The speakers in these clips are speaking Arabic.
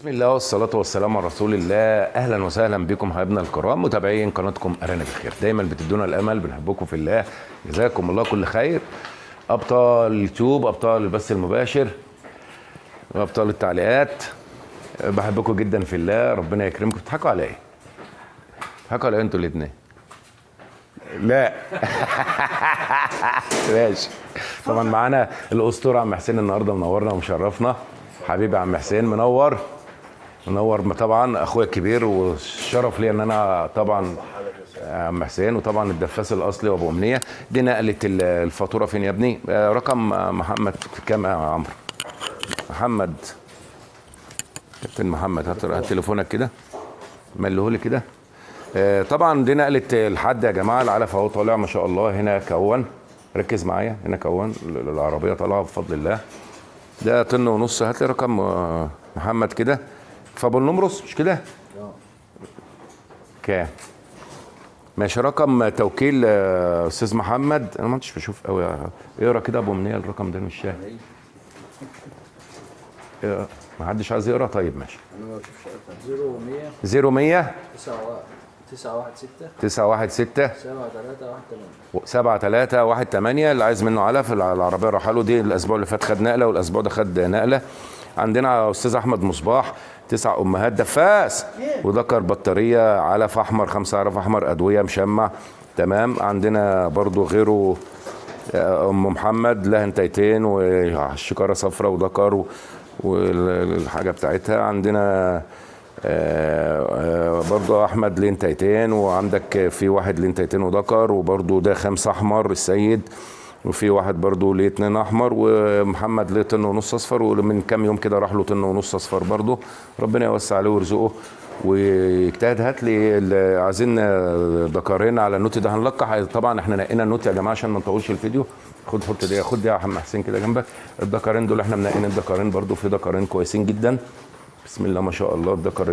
بسم الله والصلاة والسلام على رسول الله. أهلا وسهلا بكم حبايبنا الكرام متابعين قناتكم أرانب الخير، دايما بتدونا الأمل، بنحبكم في الله، جزاكم الله كل خير. أبطال اليوتيوب، أبطال البث المباشر، أبطال التعليقات، بحبكم جدا في الله، ربنا يكرمكم. بتضحكوا على إيه؟ بتضحكوا على إيه أنتوا الاتنين؟ لا ماشي. طبعا معانا الأسطورة عم حسين النهارده، منورنا ومشرفنا. حبيبي عم حسين، منور طبعا، اخويا الكبير، والشرف لي ان انا طبعا عم حسين، وطبعا الدفاس الاصلي وابو امنيه. دي نقلت الفاتوره فين يا ابني؟ رقم محمد كام يا عمرو؟ محمد، كابتن محمد، هات تليفونك كده، ملهولي كده. طبعا دي نقلت الحد يا جماعه. العلف اهو طالع ما شاء الله. هنا كون، ركز معايا، هنا كون العربيه طالعه بفضل الله. ده طن ونص. هات لي رقم محمد كده، فابو النمرس مش كده؟ كام؟ ماشي. رقم توكيل استاذ محمد. انا ما كنتش بشوف قوي. اقرا كده ابو منيه الرقم ده، مش شايف. ما حدش عايز يقرا؟ طيب ماشي. انا ما بشوفش. 0100 0100 916 916 7318 7318. اللي عايز منه علف العربيه راح له. دي الاسبوع اللي فات خد نقله، والاسبوع ده خد نقله. عندنا استاذ احمد مصباح 9 امهات دفاس، وذكر بطاريه، علف احمر، 5 علف احمر، ادويه، مشمع، تمام. عندنا برضو غيره ام محمد لها انتيتين والشكاره صفراء وذكر والحاجه بتاعتها. عندنا برضو احمد ليه انتيتين، وعندك في واحد ليه انتيتين وذكر، وبرضو ده 5 احمر السيد، وفي واحد برضو ليه 2 احمر، ومحمد ليه طن ونص اصفر، ومن كام يوم كده راح له طن ونص اصفر برضو. ربنا يوسع عليه ويرزقه ويجتهد. هات لي عايزين ذكرين على النوت ده هنلقح. طبعا احنا نقينا النوت يا جماعه عشان ما نطولش الفيديو. خد حط دي، خد دي يا عم حسين كده جنبك. الذكرين دول احنا منقين الذكرين برضو، في ذكرين كويسين جدا بسم الله ما شاء الله. الذكر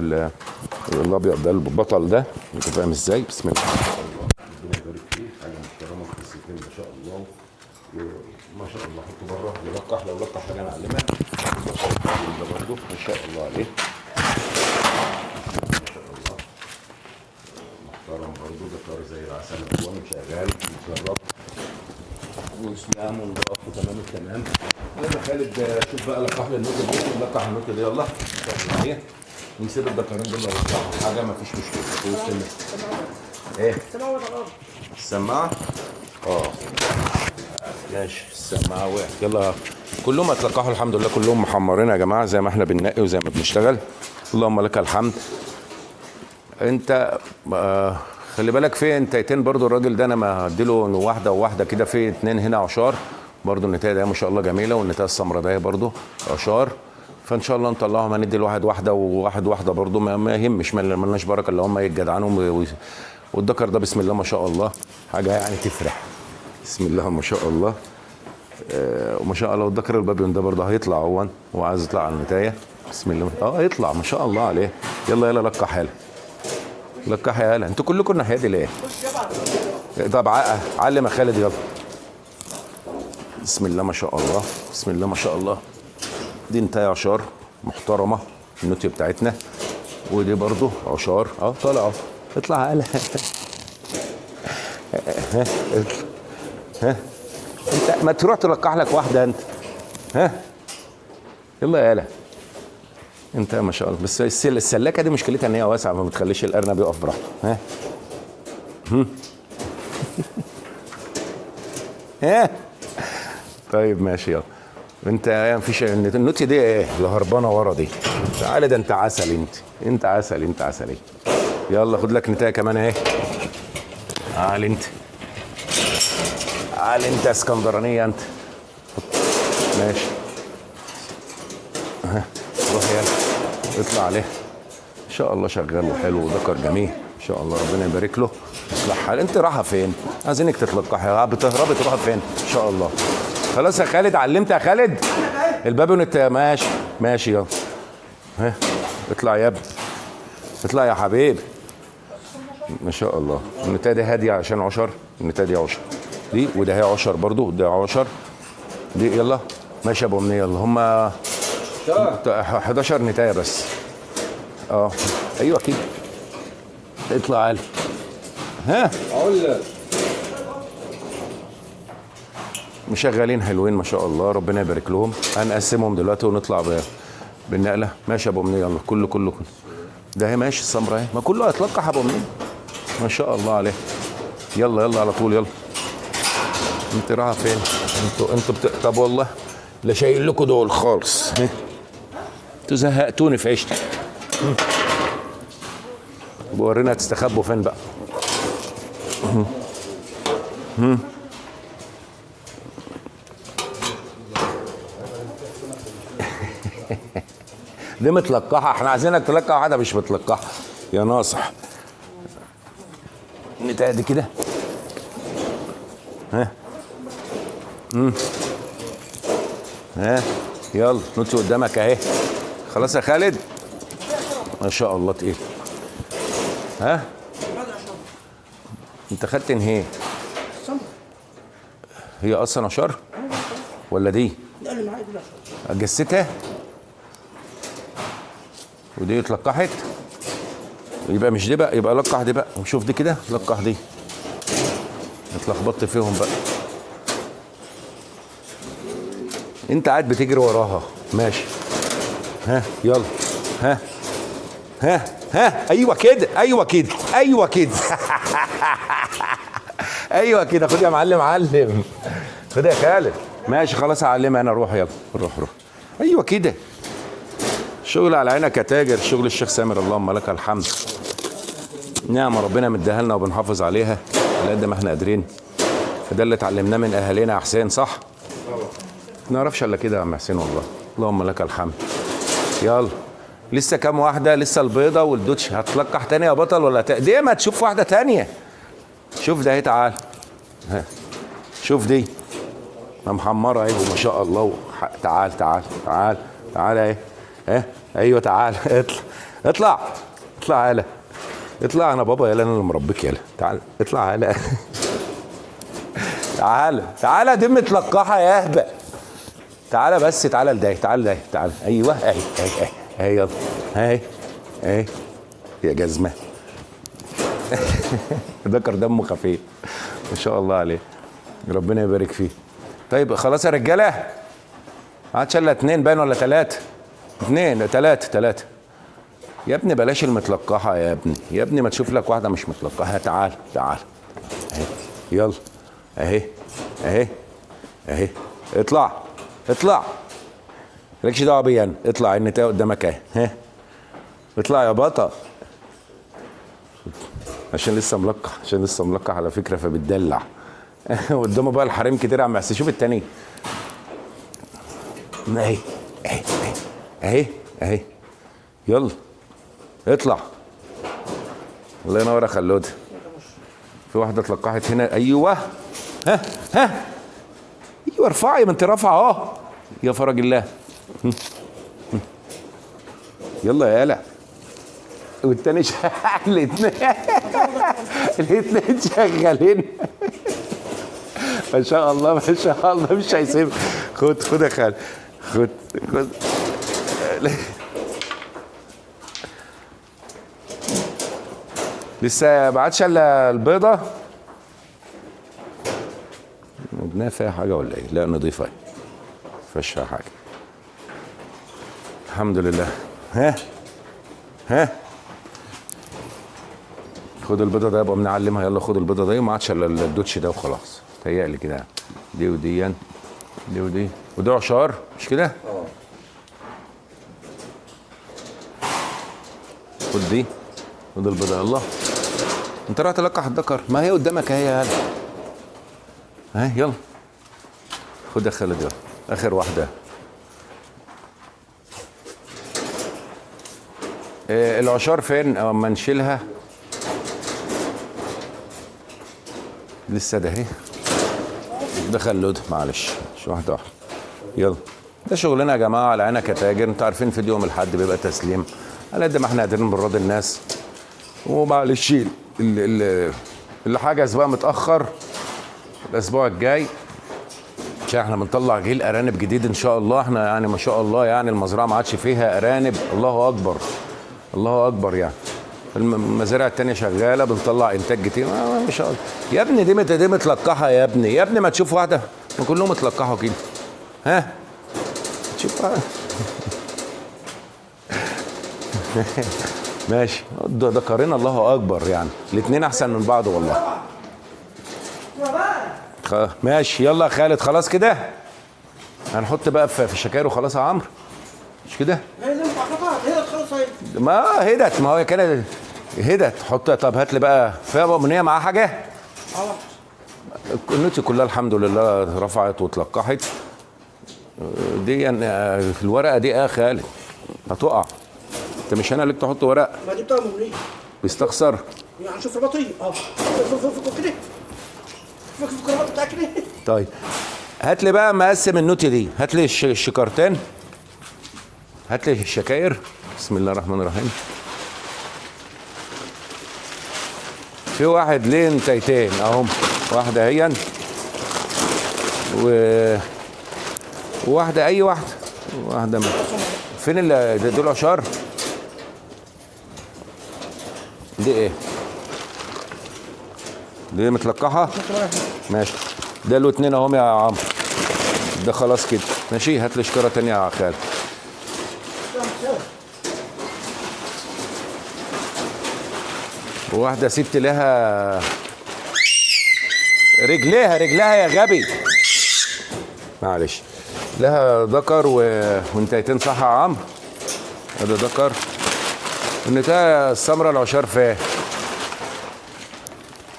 الابيض ده البطل ده، انت فاهم ازاي؟ بسم الله ما شاء الله، ربنا يبارك فيه. حاجه محترمه في قصتين ما شاء الله، ما شاء الله. حطه بره يلقح، لو لقح حاجه نعلمها. ده برضه ما شاء الله عليه، ما شاء الله محترم برضه. ذكر زي العسل، هو شغال متجرب واسلام ونضاف وتمام التمام. يلا خالد شوف بقى، لقح لي النوت دي، لقح النوت دي يلا. نسيب الذكرين دول لو حاجه ما فيش مشكله. في وسط ايه؟ السماعه؟ ماشي. السماعه وقعت. يلا كلهم هتلقحوا الحمد لله، كلهم محمرين يا جماعه زي ما احنا بننقي وزي ما بنشتغل. اللهم لك الحمد. انت خلي بالك في انتيتين برضو. الراجل ده انا ما هديله واحده وواحده كده، في 2 هنا عشار برضو. النتايه ده ما شاء الله جميله، والنتايه السمراء ده برضو عشار. فان شاء الله نطلعهم، هندي الواحد واحده وواحد واحده برضو، ما يهمش، ما لناش بركه اللي هم يتجدعنوا. والذكر ده بسم الله ما شاء الله حاجه يعني تفرح. بسم الله ما شاء الله. وما شاء الله. والذكر البابيون ده برضه هيطلع، هو عايز يطلع على النتايه. بسم الله هيطلع ما شاء الله عليه. يلا لقح يلا، لقح يا هلا. انتوا كلكم الناحيه دي ليه؟ طب علم يا خالد يلا. بسم الله ما شاء الله، بسم الله ما شاء الله. دي نتايه عشار محترمه النوتيه بتاعتنا، ودي برضو عشار طالع اهو. اطلع يالا ها انت ما تروح تلقح لك واحده انت. يلا يالا انت ما شاء الله. بس السلاكه دي مشكلتها ان هي واسعه، ما بتخليش الارنب يقف براحته. طيب ماشي يلا. انت مفيش النوتي دي ايه اللي هربانه ورا دي؟ تعالى ده انت عسل، انت عسل، انت عسل. يلا خد لك نتايه كمان اهي. تعال انت، تعال انت اسكندرانيه انت. ماشي روح يلا اطلع عليه. ان شاء الله شغال وحلو وذكر جميل ان شاء الله. ربنا يبارك له. اصلح حال. انت رايحه فين؟ عايزينك تتلقحي. بتهربي تروحي فين ان شاء الله؟ خلاص يا خالد، علمت يا خالد الباب ماشي ماشي. يلا اطلع يا ابني، اطلع يا حبيبي. ما شاء الله. النتايه دي هاديه عشان عشر. النتايه دي عشر دي، وده هي عشر برضو، ده عشر دي. يلا ماشي يا ابو منيه. يلا هم 11 نتايه بس. اه ايوه كده. اطلع عالي. ها اقول لك مشغلين حلوين ما شاء الله، ربنا يبارك لهم. هنقسمهم دلوقتي ونطلع بالنقله. ماشي يا ابو مني، يلا كله كله كله. ده هي ماشي السمره اهي، ما كله هيتلقح يا ابو مني. ما شاء الله عليه. يلا يلا على طول يلا. انت رايحه فين؟ انتوا طب والله لا شايل لكم دول خالص. انتوا زهقتوني في عيشتي. بورينا هتستخبوا فين بقى. دي متلقحه، احنا عايزينك تلقح واحده مش متلقحه يا ناصح. نتعدي كده. ها ها يلا نوتي قدامك اهي. خلاص يا خالد. ما شاء الله تقيل. ها انت خدت انهي؟ هي اصلا اشار ولا دي؟ لا اللي معايا دي جستها ودي اتلقحت. يبقى مش دي بقى، يبقى لقح دي بقى. وشوف دي كده، لقح دي. اتلخبطت فيهم بقى. انت قاعد بتجري وراها. ماشي. ها يلا. ها ها ايوه كده، ايوه كده، ايوه كده. ايوه كده. خد يا معلم، علم. خد يا خالد. ماشي خلاص هعلمها انا. روح يلا، روح روح. ايوه كده. شغل على عينك يا تاجر، شغل الشيخ سامر اللهم لك الحمد. نعمة ربنا مديها لنا وبنحافظ عليها على قد ما احنا قادرين. ده اللي اتعلمناه من اهالينا يا حسين، صح؟ ما نعرفش الا كده يا عم حسين والله. اللهم لك الحمد. يلا لسه كام واحدة؟ لسه البيضة والدوتش. هتلقح تاني يا بطل ولا دي ما تشوف واحدة تانية. شوف ده اهي، تعال. ها شوف دي محمرة اهي ما شاء الله. تعال تعال تعال تعال اهي. ها ايوه تعال. اطلع اطلع اطلع يالا. اطلع انا بابا يالا، انا اللي مربيك يالا. تعال اطلع يالا. تعال تعال. دي متلقحة يا اهبل. تعالى بس، تعالى لده، تعالى لده، تعالى. ايوه اهي اهي اهي اهي. يلا اهي اهي يا جزمه. ذكر دمه خفيف ما شاء الله عليه، ربنا يبارك فيه. طيب خلاص يا رجاله، ما عادش الا اتنين باين ولا تلاته؟ اتنين تلاته. يا ابني بلاش المتلقحه يا ابني، يا ابني ما تشوف لك واحده مش متلقحه. تعال تعال اهي. يلا اهي اهي اهي. اطلع اطلع. مالكش دعوه بيا انا. اطلع النتايه قدامك اهي. ها اطلع يا بطل. عشان لسه ملقح على فكره فبتدلع. قدامه بقى الحريم كتير يا عم حسين. شوف التاني اهي اهي اهي اهي. يلا اطلع. الله ينور يا خلود. في واحده اتلقحت هنا. ايوه ها ايوه ارفعي، ما انت رافعه اهو يا فرج الله. يلا يا يالا. والتاني الاثنين شغالين. ما شاء الله ما شاء الله. مش هيسيب. خد يا خالد. خد لسه ما عادش الا البيضه. ابنها فيها حاجه ولا ايه؟ لا نضيفه اهي، ما فيهاش حاجه الحمد لله. ها خد البيضه ده يبقى بنعلمها. يلا خد البيضه دي، وما عادش الا الدوتش ده وخلاص. تهيألي كده دي ودي ودي وده عشار مش كده؟ خد دي، خد البيضه. يلا انت رايح تلقح الذكر، ما هي قدامك اهي يا هلا. اهي يلا خد يا خالد. يلا اخر واحده. العشار فين اما نشيلها؟ لسه ده اهي. ده خلود معلش. شو واحده. يلا ده شغلنا يا جماعه على عينك يا تاجر. انتوا عارفين في يوم الاحد بيبقى تسليم على قد ما احنا قادرين بنراضي الناس. ومعلش اللي حجز بقى متاخر الاسبوع الجاي، عشان احنا بنطلع جيل ارانب جديد ان شاء الله. احنا يعني ما شاء الله يعني المزرعه ما عادش فيها ارانب. الله اكبر الله اكبر يعني. المزارع التانية شغالة بنطلع انتاج كتير مش هقول. يا ابني دي متلقحة يا ابني، يا ابني ما تشوف واحدة، ما كلهم اتلقحوا كده. ها تشوف ماشي. ده قارنا الله اكبر يعني، الاثنين احسن من بعض والله. ماشي يلا يا خالد، خلاص كده هنحط بقى في الشكاير وخلاص يا عمرو، مش كده؟ ما هدت، ما هو كده هدت. حط. طب هات لي بقى فيها بقى معاه حاجه. النوتي كلها الحمد لله رفعت واتلقحت. دي يعني الورقه دي يا خالد هتقع. انت مش انا اللي تحط ورق. ما دي بتاع مغنيه بيستخسر يعني. شوف البطيء اهو كده، فك الكرافات بتاعك كده. طيب هات لي بقى مقسم النوتي دي، هات لي الشكارتين، هات لي الشكاير. بسم الله الرحمن الرحيم. في واحد ليه نتايتين اهم، واحده هي وواحده اي واحده، واحده من فين اللي دول عشار؟ دي ايه؟ دي متلقحه؟ ماشي. ده له اتنين اهم يا عمرو. ده خلاص كده ماشي. هات لي شكاره تانيه يا خالد. وواحده ست لها رجلها يا غبي، معلش. لها ذكر وانتيتين صح يا عمرو. هذا ذكر. النتايه السمراء العشار فين؟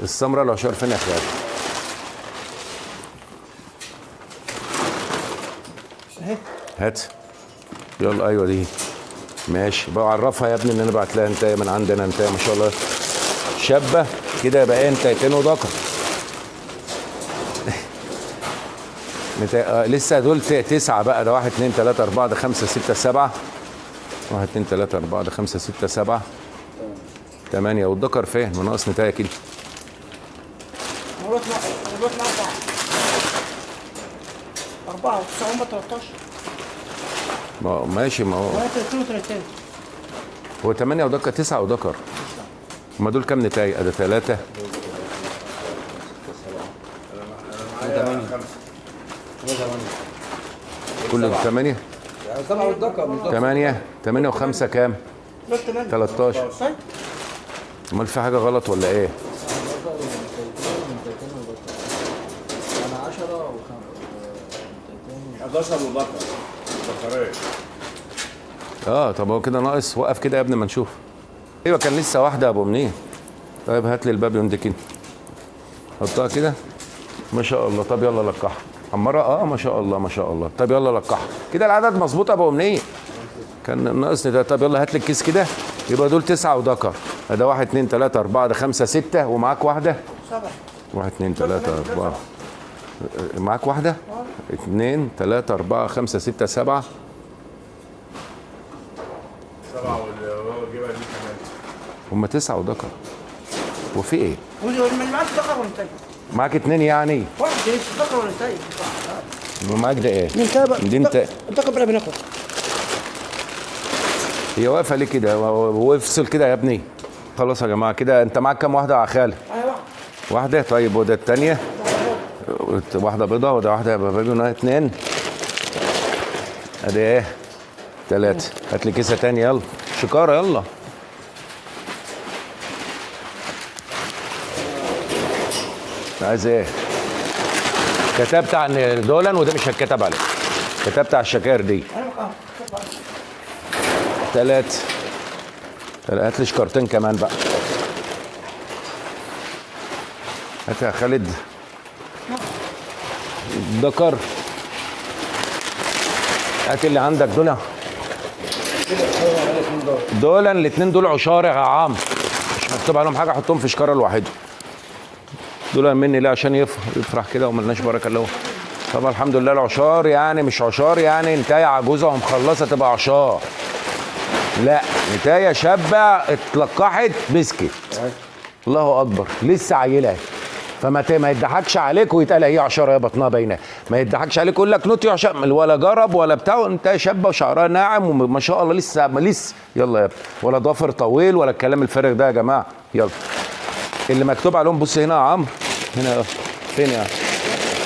السمراء العشار فين يا خالد؟ هات يلا. ايوه دي ماشي. بعرفها يا ابني ان انا بعت لها انتايه من عندنا، انتايه ما شاء الله شابه كده. يبقى ايه؟ انتايتين وذكر. لسه دول 9 بقى. ده 1 2 3 4 ده 5 6 7. 1 2 3 4 ده 5 6 7 8. والذكر فين؟ ما ناقص نتايه كده. دلوقتي 4 9 هم 13. ماشي. ما هو 32 هو 8 وذكر 9 وذكر. هما دول كام نتايه؟ ده 3 كله 8 يعني 7 والذكر 8 و5 كام؟ 13. امال في حاجه غلط ولا ايه؟ انا 10 11 وذكر ذكرين. طب هو كده ناقص. وقف كده يا ابني ما نشوف. ايوه كان لسه واحده يا ابو منين. طيب هات لي الباب يندي كده، حطها كده. ما شاء الله. طب يلا لقحها عمرها. ما شاء الله ما شاء الله. طب يلا لقحها كده. العدد مظبوط يا ابو منين. كان ناقصني ده. طب يلا هات لي الكيس كده. يبقى دول 9 وذكر. ده 1 2 3 4 ده 5 6 ومعاك واحده 7. 1 2 3 4 معاك واحده 2 3 4 5 6 7 7 واللي هو جايبها دي كمان. هم 9 وذكر. وفي ايه؟ واللي معاك ذكر ولا انتاي؟ معاك 2 يعني. واحد ذكر ولا انتاي؟ ومعاك ده ايه؟ دي انت الذكر بقى بناخد. هي واقفه ليه كده؟ وافصل كده يا ابني. خلاص يا جماعه كده. انت معاك كام واحده يا خالد؟ واحده. طيب وده الثانيه واحده بيضه وده واحده بابي 2. ادي ايه؟ 3. هات لي كيسه ثانيه يلا. شكاره يلا. عايز ايه؟ كتبت عن دولا وده مش هتكتب عليه. كتبت على الشكاير دي 3. هات لي شكارتين كمان بقى. هات يا خالد ذكر. هات اللي عندك دول. دول الاثنين دول عشار يا عم، مش مكتوب عليهم حاجه. حطهم في شكاره لوحدهم. دول مني ليه؟ عشان يفرح كده وملناش بركه له. طبعا الحمد لله العشار يعني مش عشار يعني نتايه عجوزه ومخلصه تبقى عشار. لا، نتايه شابه اتلقحت مسكت. الله اكبر. لسه عيله. ما يضحكش عليك ويتقال هي عشرة، يا بطنها باينه، ما يضحكش عليك يقول لك نوتي عشان ولا جرب ولا بتاع، انت شابه وشعرها ناعم وما شاء الله لسه يلا يا ابني، ولا ضفر طويل ولا الكلام الفارغ ده يا جماعه. يلا اللي مكتوب عليهم بص هنا يا عمرو، هنا فين يا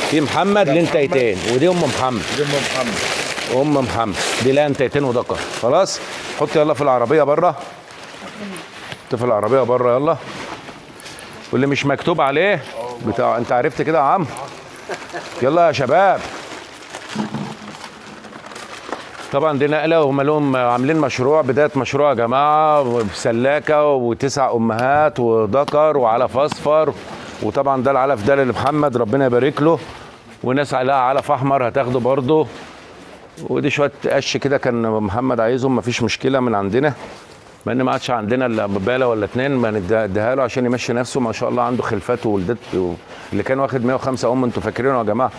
في محمد لنتيتين، ودي ام محمد، دي ام محمد، ام محمد دي لها انتيتين وذكر. خلاص حط يلا في العربيه بره، حط في العربيه بره يلا. واللي مش مكتوب عليه بتاع انت عرفت كده يا عم. يلا يا شباب. طبعا دي نقله وهم لهم عاملين مشروع، بدايه مشروع يا جماعه، سلاكه و9 امهات وذكر وعلف اصفر، وطبعا ده العلف ده لمحمد ربنا يبارك له، وناس عليها علف احمر هتاخده برضه، ودي شويه قش كده كان محمد عايزهم مفيش مشكله من عندنا، مع ان ما عادش عندنا الا بباله ولا 2 ما نديها له عشان يمشي نفسه، ما شاء الله عنده خلفات وولدات، اللي كان واخد 105 انتوا فاكرينه يا جماعه،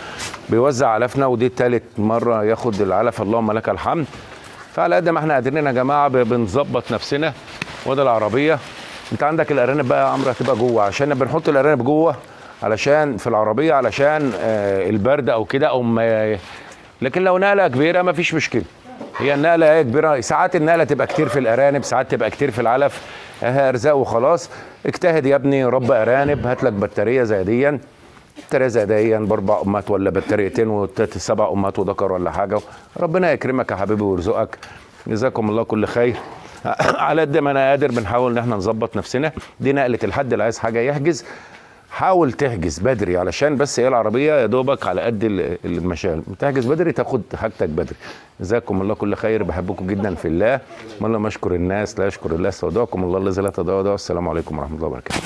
بيوزع علفنا ودي تالت مره ياخد العلف اللهم لك الحمد. فعلى قد ما احنا قادرين يا جماعه بنظبط نفسنا. وده العربيه. انت عندك الارانب بقى يا عمرو هتبقى جوه، عشان بنحط الارانب جوه علشان في العربيه علشان البرد او كده او ما، لكن لو نقله كبيره ما فيش مشكله. هي النقله هي كبيره، ساعات النقله تبقى كتير في الارانب، ساعات تبقى كتير في العلف، ارزاق وخلاص. اجتهد يا ابني، رب ارانب، هات لك بطاريه زي دي، بطاريه زي دي باربع امهات ولا بطاريتين و7 امهات وذكر ولا حاجه، ربنا يكرمك يا حبيبي ويرزقك. جزاكم الله كل خير. على قد ما انا قادر بنحاول ان احنا نظبط نفسنا. دي نقله الحد اللي عايز حاجه يحجز، حاول تحجز بدري علشان بس هي العربيه يا دوبك على قد المشاغل، تحجز بدري تاخد حاجتك بدري. جزاكم الله كل خير، بحبكم جدا في الله، والله ما اشكر الناس لا يشكر الله، استودعكم الله الذي لا تضيع ودائعه. السلام عليكم ورحمه الله وبركاته.